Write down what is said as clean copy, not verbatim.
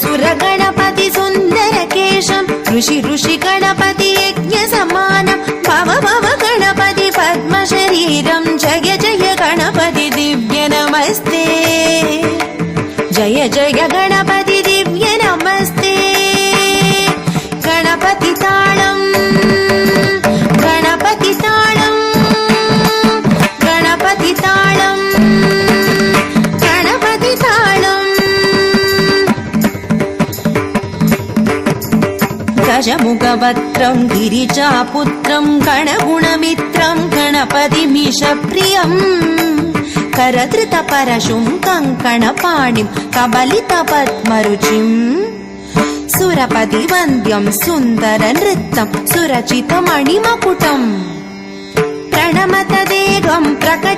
सुर गणपति सुन्दरकेशं ऋषि गणपति यज्ञसमानं भव भव गणपति पद्मशरीरं जय जय गणपति दिव्य नमस्ते जय जय गणपति दिव्य नमस्ते गणपति ताळं गणपति ताळं गणपति ताळं गणपति ताळं गजमुखवक्त्रं गिरिजापुत्रं गणगुणमित्रं गणपतिमीशप्रियं करधृतपरशुं कङ्कणपाणिं कबलितपद्मरुचिम् सुरपतिवन्द्यं सुन्दरनृत्यं सुरचितमणिमकुटम् प्रणमत देवं प्रकटि